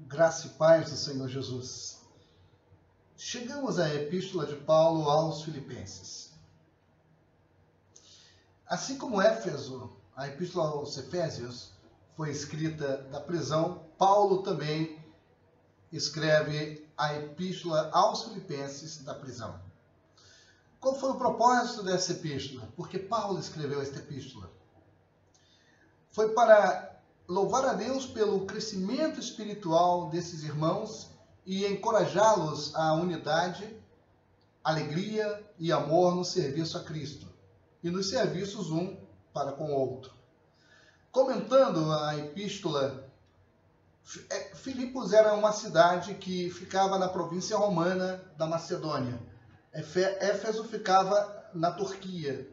Graça e paz do Senhor Jesus. Chegamos à Epístola de Paulo aos Filipenses. Assim como Éfeso, a Epístola aos Efésios, foi escrita da prisão, Paulo também escreve a Epístola aos Filipenses da prisão. Qual foi o propósito dessa epístola? Por que Paulo escreveu esta epístola? Foi para louvar a Deus pelo crescimento espiritual desses irmãos e encorajá-los à unidade, alegria e amor no serviço a Cristo e nos serviços um para com o outro. Comentando a epístola, Filipos era uma cidade que ficava na província romana da Macedônia. Éfeso ficava na Turquia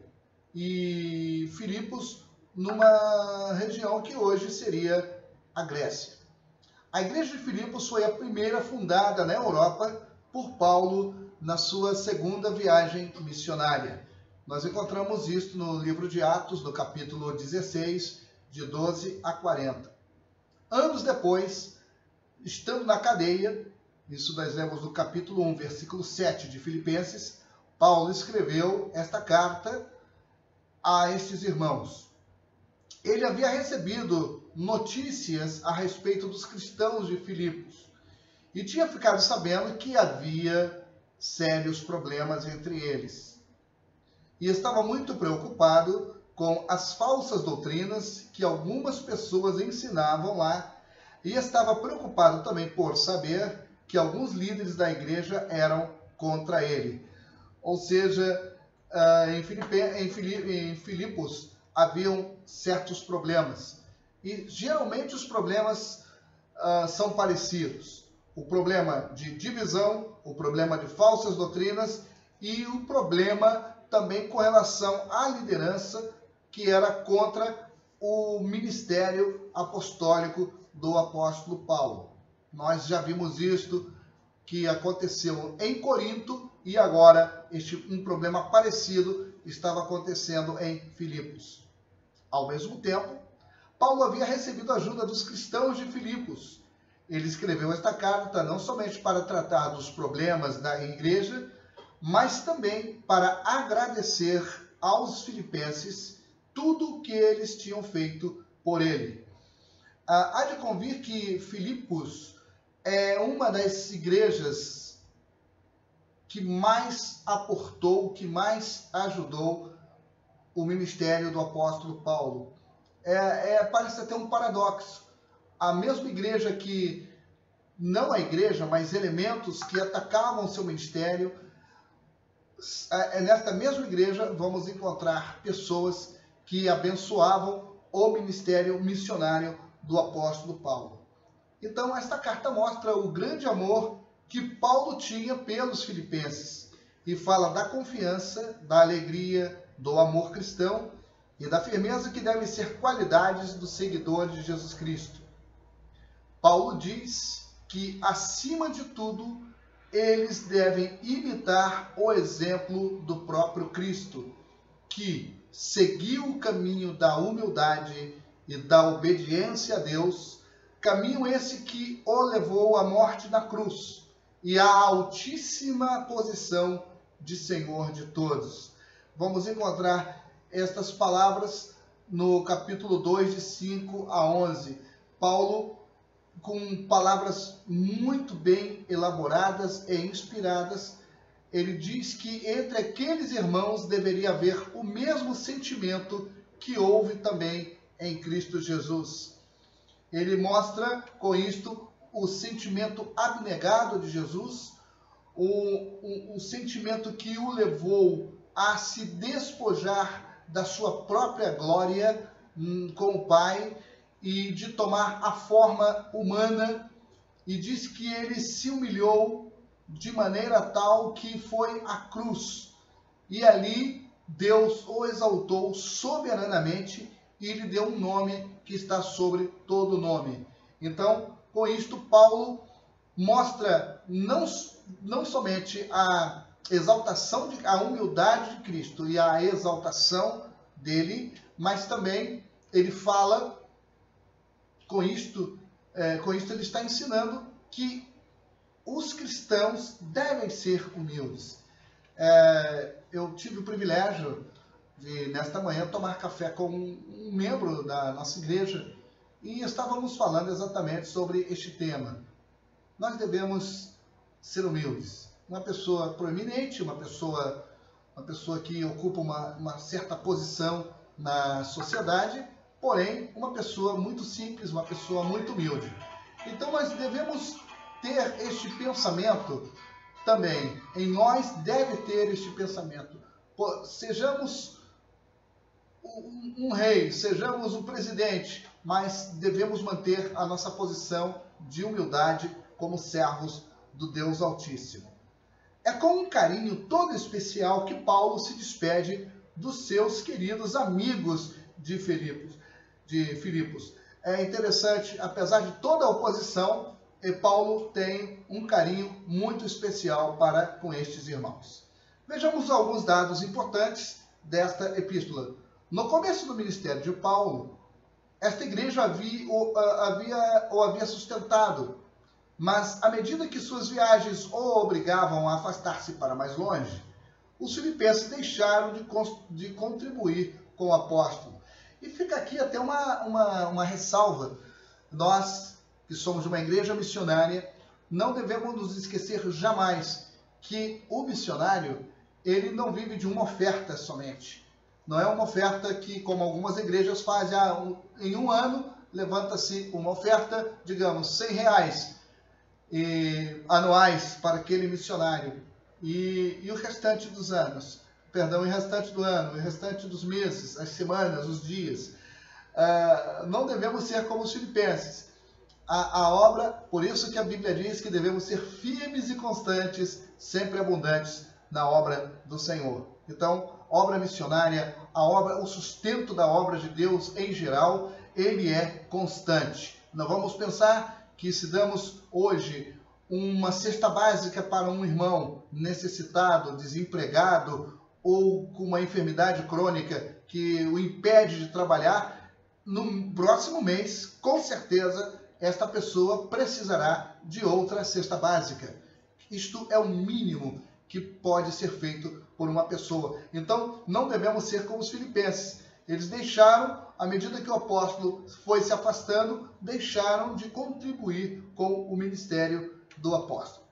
e Filipos numa região que hoje seria a Grécia. A igreja de Filipos foi a primeira fundada na Europa por Paulo na sua segunda viagem missionária. Nós encontramos isso no livro de Atos, no capítulo 16, de 12 a 40. Anos depois, estando na cadeia, isso nós lemos no capítulo 1, versículo 7 de Filipenses, Paulo escreveu esta carta a estes irmãos. Ele havia recebido notícias a respeito dos cristãos de Filipos e tinha ficado sabendo que havia sérios problemas entre eles. E estava muito preocupado com as falsas doutrinas que algumas pessoas ensinavam lá e estava preocupado também por saber que alguns líderes da igreja eram contra ele. Ou seja, em Filipos haviam certos problemas. E geralmente os problemas são parecidos. O problema de divisão, o problema de falsas doutrinas e o problema também com relação à liderança que era contra o ministério apostólico do apóstolo Paulo. Nós já vimos isto que aconteceu em Corinto e agora um problema parecido estava acontecendo em Filipos. Ao mesmo tempo, Paulo havia recebido a ajuda dos cristãos de Filipos. Ele escreveu esta carta não somente para tratar dos problemas da igreja, mas também para agradecer aos filipenses tudo o que eles tinham feito por ele. Há de convir que Filipos é uma das igrejas que mais aportou, que mais ajudou o ministério do apóstolo Paulo. Parece até um paradoxo. A mesma igreja que, não a igreja, mas elementos que atacavam seu ministério, nesta mesma igreja vamos encontrar pessoas que abençoavam o ministério missionário do apóstolo Paulo. Então, esta carta mostra o grande amor que Paulo tinha pelos filipenses e fala da confiança, da alegria, do amor cristão e da firmeza que devem ser qualidades dos seguidores de Jesus Cristo. Paulo diz que, acima de tudo, eles devem imitar o exemplo do próprio Cristo, que seguiu o caminho da humildade e da obediência a Deus, caminho esse que o levou à morte na cruz e à altíssima posição de Senhor de todos. Vamos encontrar estas palavras no capítulo 2, de 5 a 11. Paulo, com palavras muito bem elaboradas e inspiradas, ele diz que entre aqueles irmãos deveria haver o mesmo sentimento que houve também em Cristo Jesus. Ele mostra com isto o sentimento abnegado de Jesus, o sentimento que o levou a se despojar da sua própria glória com o Pai e de tomar a forma humana, e diz que ele se humilhou de maneira tal que foi à cruz. E ali Deus o exaltou soberanamente e lhe deu um nome que está sobre todo nome. Então, com isto, Paulo mostra não somente a exaltação, a humildade de Cristo e a exaltação dele, mas também ele fala com isto Com isso ele está ensinando que os cristãos devem ser humildes. Eu tive o privilégio de, nesta manhã, tomar café com um membro da nossa igreja e estávamos falando exatamente sobre este tema. Nós devemos ser humildes. Uma pessoa proeminente, uma pessoa que ocupa uma certa posição na sociedade, porém, uma pessoa muito simples, uma pessoa muito humilde. Então, nós devemos ter este pensamento também. Em nós deve ter este pensamento. Sejamos um rei, sejamos um presidente, mas devemos manter a nossa posição de humildade como servos do Deus Altíssimo. É com um carinho todo especial que Paulo se despede dos seus queridos amigos de Filipos. É interessante, apesar de toda a oposição, Paulo tem um carinho muito especial para com estes irmãos. Vejamos alguns dados importantes desta epístola. No começo do ministério de Paulo, esta igreja o havia sustentado, mas à medida que suas viagens o obrigavam a afastar-se para mais longe, os filipenses deixaram de contribuir com o apóstolo. E fica aqui até uma ressalva. Nós, que somos uma igreja missionária, não devemos nos esquecer jamais que o missionário, ele não vive de uma oferta somente. Não é uma oferta que, como algumas igrejas fazem, em um ano levanta-se uma oferta, digamos, R$100 anuais para aquele missionário. E o restante dos anos, perdão, o restante do ano, o restante dos meses, as semanas, os dias. Não devemos ser como os filipenses. A obra, por isso que a Bíblia diz que devemos ser firmes e constantes, sempre abundantes na obra do Senhor. Então, obra missionária, o sustento da obra de Deus em geral, ele é constante. Não vamos pensar que se damos hoje uma cesta básica para um irmão necessitado, desempregado ou com uma enfermidade crônica que o impede de trabalhar, no próximo mês, com certeza, esta pessoa precisará de outra cesta básica. Isto é o mínimo que pode ser feito por uma pessoa. Então, não devemos ser como os filipenses. Eles deixaram, à medida que o apóstolo foi se afastando, deixaram de contribuir com o ministério do apóstolo.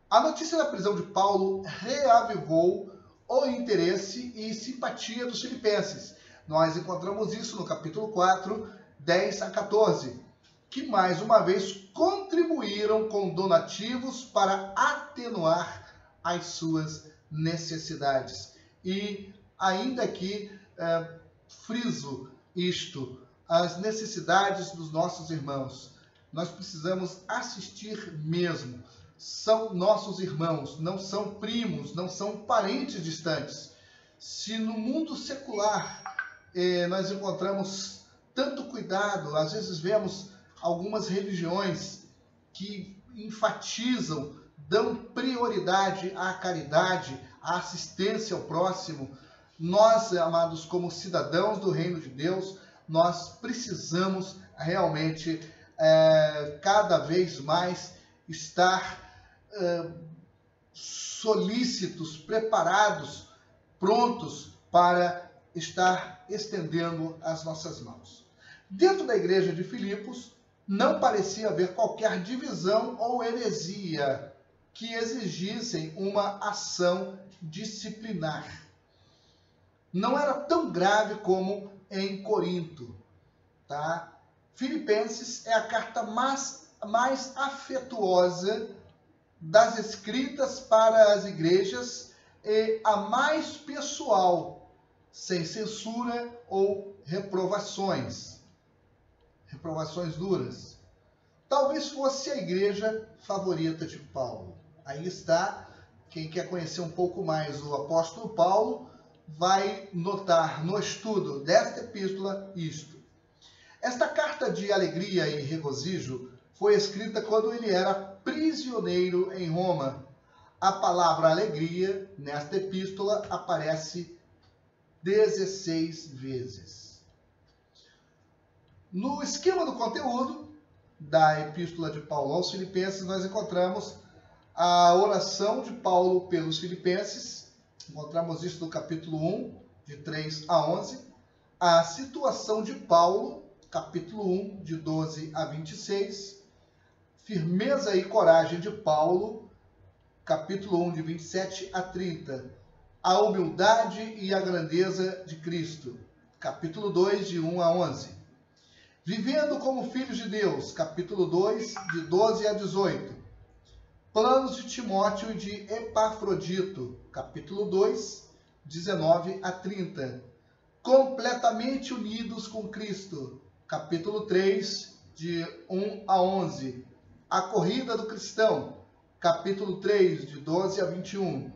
A notícia da prisão de Paulo reavivou o interesse e simpatia dos filipenses. Nós encontramos isso no capítulo 4, 10 a 14, que mais uma vez contribuíram com donativos para atenuar as suas necessidades. E ainda aqui friso isto, as necessidades dos nossos irmãos. Nós precisamos assistir mesmo. São nossos irmãos, não são primos, não são parentes distantes. Se no mundo secular nós encontramos tanto cuidado, às vezes vemos algumas religiões que enfatizam, dão prioridade à caridade, à assistência ao próximo. Nós, amados, como cidadãos do reino de Deus, nós precisamos realmente cada vez mais estar solícitos, preparados, prontos para estar estendendo as nossas mãos. Dentro da igreja de Filipos, não parecia haver qualquer divisão ou heresia que exigissem uma ação disciplinar. Não era tão grave como em Corinto, tá? Filipenses é a carta mais afetuosa das escritas para as igrejas e a mais pessoal, sem censura ou reprovações duras. Talvez fosse a igreja favorita de Paulo. Aí está, quem quer conhecer um pouco mais o apóstolo Paulo, vai notar no estudo desta epístola isto. Esta carta de alegria e regozijo foi escrita quando ele era prisioneiro em Roma. A palavra alegria, nesta epístola, aparece 16 vezes. No esquema do conteúdo, da Epístola de Paulo aos Filipenses, nós encontramos a oração de Paulo pelos Filipenses, encontramos isso no capítulo 1, de 3 a 11, a situação de Paulo, capítulo 1, de 12 a 26, firmeza e coragem de Paulo, capítulo 1, de 27 a 30, a humildade e a grandeza de Cristo, capítulo 2, de 1 a 11, vivendo como filhos de Deus, capítulo 2, de 12 a 18, planos de Timóteo e de Epafrodito, capítulo 2, 19 a 30, completamente unidos com Cristo, capítulo 3, de 1 a 11, a corrida do cristão, capítulo 3, de 12 a 21,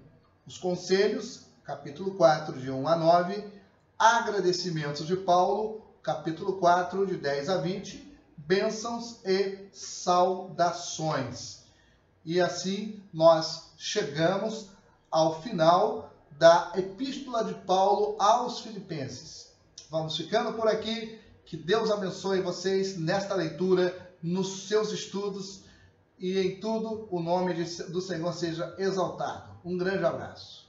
os conselhos, capítulo 4, de 1 a 9, agradecimentos de Paulo, capítulo 4, de 10 a 20, bênçãos e saudações. E assim nós chegamos ao final da Epístola de Paulo aos Filipenses. Vamos ficando por aqui. Que Deus abençoe vocês nesta leitura, nos seus estudos, e em tudo o nome do Senhor seja exaltado. Um grande abraço.